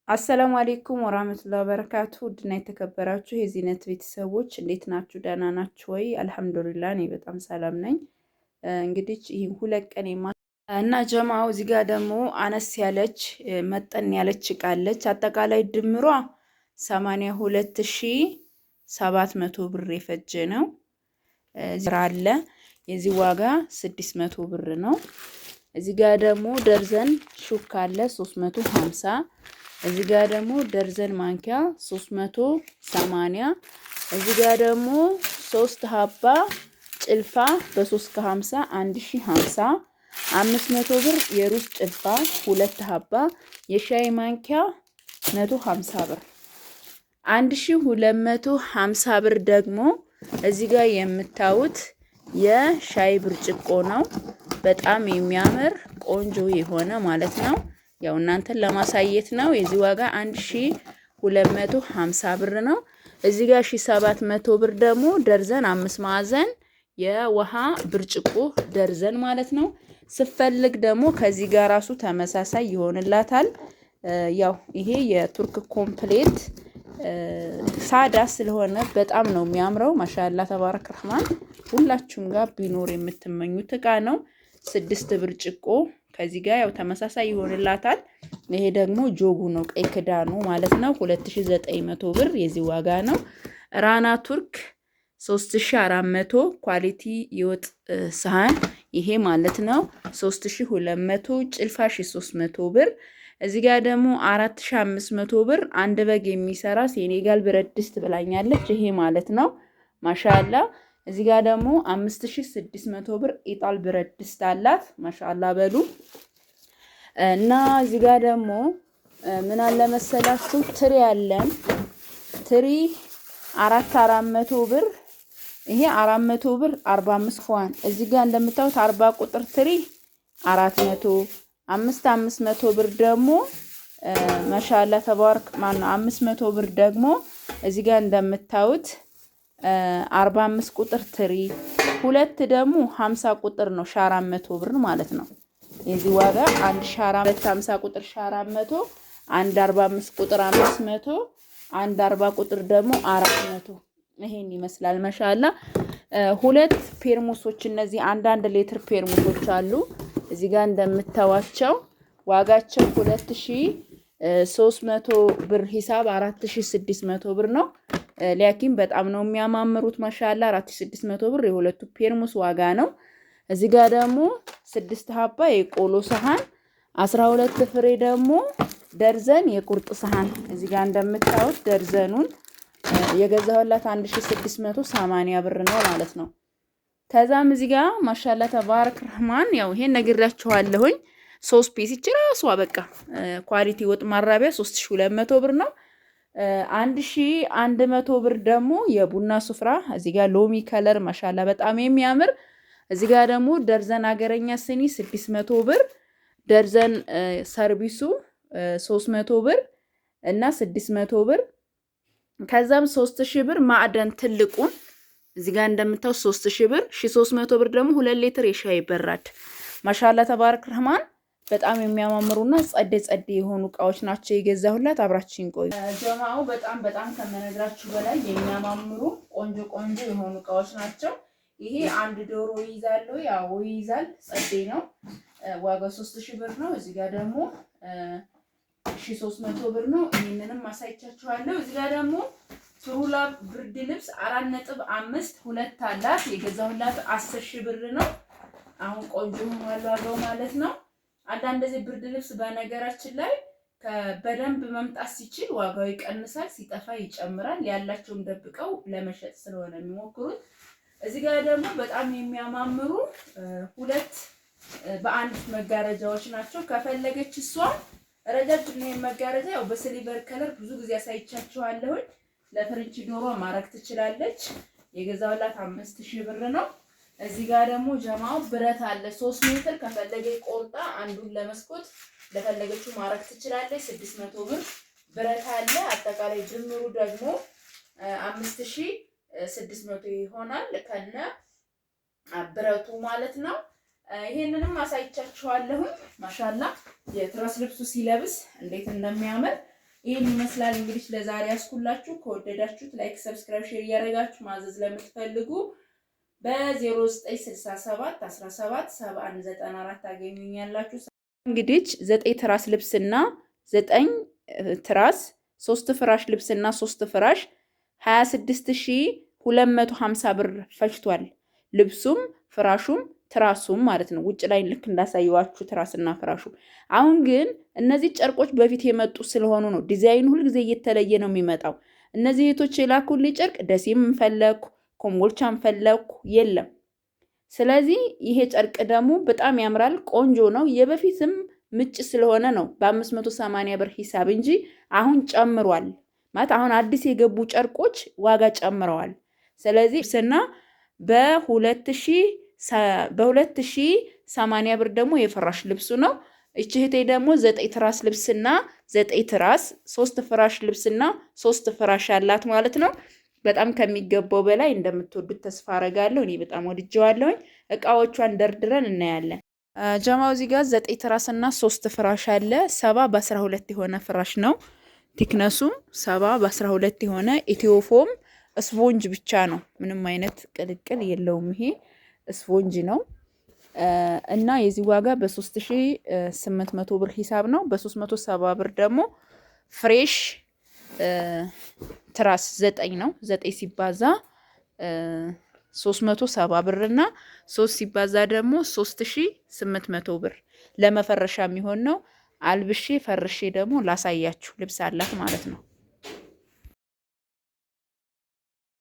አሰላሙ አሌይኩም ወራህመቱላሂ ወበረካቱ። ውድና የተከበራችሁ የዚህነት ቤተሰቦች እንዴት ናችሁ? ደህና ናችሁ ወይ? አልሐምዱሊላህ እኔ በጣም ሰላም ነኝ። እንግዲህ ይህ ሁለት ቀን እና ጀማው እዚህ ጋር ደግሞ አነስ ያለች መጠን ያለች እቃለች። አጠቃላይ ድምሯ 82700 ብር የፈጀ ነው። እዚህ አለ የዚህ ዋጋ 600 ብር ነው። እዚህ ጋር ደግሞ ደርዘን ሹካ አለ 350። እዚህ ጋር ደግሞ ደርዘን ማንኪያ 380። እዚህ ጋር ደግሞ 3 ሀባ ጭልፋ በ3 ከ50 1050። 500 ብር የሩዝ ጭልፋ 2 ሀባ። የሻይ ማንኪያ 150 ብር። 1250 ብር ደግሞ እዚህ ጋር የምታዩት የሻይ ብርጭቆ ነው። በጣም የሚያምር ቆንጆ የሆነ ማለት ነው። ያው እናንተን ለማሳየት ነው። የዚህ ዋጋ 1250 ብር ነው። እዚህ ጋር 1700 ብር ደግሞ ደርዘን 5 ማዕዘን የውሃ ብርጭቆ ደርዘን ማለት ነው። ስፈልግ ደግሞ ከዚህ ጋር ራሱ ተመሳሳይ ይሆንላታል። ያው ይሄ የቱርክ ኮምፕሌት ሳዳ ስለሆነ በጣም ነው የሚያምረው። ማሻአላ ተባረክ ረህማን። ሁላችሁም ጋር ቢኖር የምትመኙት እቃ ነው። 6 ብርጭቆ ከዚህ ጋር ያው ተመሳሳይ ይሆንላታል። ይሄ ደግሞ ጆጉ ነው፣ ቀይ ክዳኑ ማለት ነው። 2900 ብር የዚህ ዋጋ ነው። ራና ቱርክ 3400 ኳሊቲ የወጥ ሰሃን ይሄ ማለት ነው። 3200 ጭልፋ 300 ብር። እዚህ ጋር ደግሞ 4500 ብር አንድ በግ የሚሰራ ሴኔጋል ብረት ድስት ብላኛለች። ይሄ ማለት ነው። ማሻአላ። እዚህ ጋር ደግሞ 5600 ብር ኢጣል ብረት ድስት አላት። ማሻአላ በሉ እና እዚህ ጋር ደግሞ ምን አለ መሰላችሁ ትሪ ያለን ትሪ 400 ብር። ይሄ 400 ብር 45 ፏን። እዚህ ጋር እንደምታዩት 40 ቁጥር ትሪ 400 500 ብር ደግሞ ማሻአላ ተባረክ ማነው 500 ብር ደግሞ እዚህ ጋር እንደምታዩት 45 ቁጥር ትሪ ሁለት ደግሞ 50 ቁጥር ነው 400 ብር ማለት ነው። የዚህ ዋጋ 1450 ቁጥር 400 አንድ 45 ቁጥር 500 አንድ 40 ቁጥር ደግሞ 400 ይሄን ይመስላል። ማሻአላ ሁለት ፔርሙሶች እነዚህ አንድ ሊትር ፔርሙሶች አሉ። እዚህ ጋር እንደምታዋቸው ዋጋቸው 2300 ብር ሂሳብ 4600 ብር ነው። ሊያኪን በጣም ነው የሚያማምሩት። ማሻአላ 4600 ብር የሁለቱ ፔርሙስ ዋጋ ነው። እዚህ ጋር ደግሞ 6 ሀባ የቆሎ ሰሃን 12 ፍሬ ደግሞ ደርዘን የቁርጥ ሰሃን እዚህ ጋር እንደምታዩት ደርዘኑን የገዛሁላት 1680 ብር ነው ማለት ነው። ከዛም እዚህ ጋር ማሻአላ ተባረክ ረህማን ያው ይሄን ነግራችኋለሁኝ። 3 ፒስ ራሷ በቃ ኳሊቲ ወጥ ማራቢያ 3200 ብር ነው። 1100 ብር ደግሞ የቡና ሱፍራ እዚህ ጋር ሎሚ ከለር ማሻአላ በጣም የሚያምር። እዚህ ጋር ደግሞ ደርዘን አገረኛ ስኒ 600 ብር፣ ደርዘን ሰርቪሱ 300 ብር እና 600 ብር። ከዛም 3000 ብር ማዕደን ትልቁን እዚህ ጋር እንደምታው 3000 ብር 1300 ብር ደግሞ 2 ሊትር የሻይ በራድ። ማሻአላ ተባረክ ረህማን በጣም የሚያማምሩና ጸደ የሆኑ እቃዎች ናቸው የገዛሁላት። አብራችሁን ቆዩ ጀማው። በጣም ከመነግራችሁ በላይ የሚያማምሩ ቆንጆ የሆኑ እቃዎች ናቸው። ይሄ አንድ ዶሮ ይይዛል፣ ያው ይይዛል፣ ጸደ ነው። ዋጋው 3000 ብር ነው። እዚህ ጋር ደግሞ 1300 ብር ነው። ይሄንንም ማሳይቻችኋለሁ። እዚህ ጋር ደግሞ ሱሩላ ብርድ ልብስ 4.5 ሁለት አላት። የገዛሁላት 10000 ብር ነው። አሁን ቆንጆ ሆኗል ዋጋው ማለት ነው። አንዳንድ ዚህ ብርድ ልብስ በነገራችን ላይ በደንብ መምጣት ሲችል ዋጋው ይቀንሳል፣ ሲጠፋ ይጨምራል። ያላቸውን ደብቀው ለመሸጥ ስለሆነ የሚሞክሩት። እዚህ ጋር ደግሞ በጣም የሚያማምሩ ሁለት በአንድ መጋረጃዎች ናቸው። ከፈለገች እሷ ረጃጅም ነው መጋረጃ ያው በሲልቨር ከለር ብዙ ጊዜ አሳይቻችኋለሁ። ለፍሬንች ዶሮ ማረክ ትችላለች። የገዛውላት 5000 ብር ነው። እዚህ ጋር ደግሞ ጀማው ብረት አለ 3 ሜትር ከፈለገ ቆርጣ አንዱን ለመስኮት ለፈለገችው ማረክ ትችላለች። 600 ብር ብረት አለ። አጠቃላይ ድምሩ ደግሞ 5600 ይሆናል ከነ ብረቱ ማለት ነው። ይሄንንም አሳይቻችኋለሁ። ማሻአላ የትራስ ልብሱ ሲለብስ እንዴት እንደሚያምር ይሄን ይመስላል እንግዲህ ለዛሬ ያስኩላችሁ። ከወደዳችሁት ላይክ፣ ሰብስክራይብ፣ ሼር እያደረጋችሁ ማዘዝ ለምትፈልጉ በ0967 17 7194 ታገኙኛላችሁ። እንግዲህ 9 ትራስ ልብስና 9 ትራስ 3 ፍራሽ ልብስና 3 ፍራሽ 26250 ብር ፈጅቷል። ልብሱም ፍራሹም ትራሱም ማለት ነው። ውጭ ላይ ልክ እንዳሳየዋችሁ ትራስና ፍራሹ። አሁን ግን እነዚህ ጨርቆች በፊት የመጡ ስለሆኑ ነው ዲዛይኑ ሁልጊዜ እየተለየ ነው የሚመጣው። እነዚህ እህቶች የላኩልኝ ጨርቅ ደሴም ፈለኩ ኮምቦልቻም ፈለኩ የለም። ስለዚህ ይሄ ጨርቅ ደግሞ በጣም ያምራል፣ ቆንጆ ነው። የበፊትም ምጭ ስለሆነ ነው በ580 ብር ሂሳብ እንጂ አሁን ጨምሯል ማለት አሁን አዲስ የገቡ ጨርቆች ዋጋ ጨምረዋል። ስለዚህ ስና በ2080 ብር ደግሞ የፍራሽ ልብሱ ነው። እቺ እህቴ ደግሞ 9 ትራስ ልብስና 9 ትራስ 3 ፍራሽ ልብስና 3 ፍራሽ አላት ማለት ነው። በጣም ከሚገባው በላይ እንደምትወዱት ተስፋ አረጋለሁ። እኔ በጣም ወድጀዋለሁኝ። እቃዎቿን ደርድረን እናያለን። ጀማው እዚህ ጋር 9 ትራስና 3 ፍራሽ አለ። 70 በ12 የሆነ ፍራሽ ነው። ቲክነሱ 70 በ12 የሆነ ኢትዮፎም ስፖንጅ ብቻ ነው። ምንም አይነት ቅልቅል የለውም። ይሄ ስፖንጅ ነው እና የዚህ ዋጋ በ3800 ብር ሂሳብ ነው። በ370 ብር ደግሞ ፍሬሽ ትራስ 9 ነው። 9 ሲባዛ 370 ብር እና 3 ሲባዛ ደግሞ 3800 ብር ለመፈረሻ የሚሆን ነው። አልብሼ ፈርሼ ደግሞ ላሳያችሁ። ልብስ አላት ማለት ነው።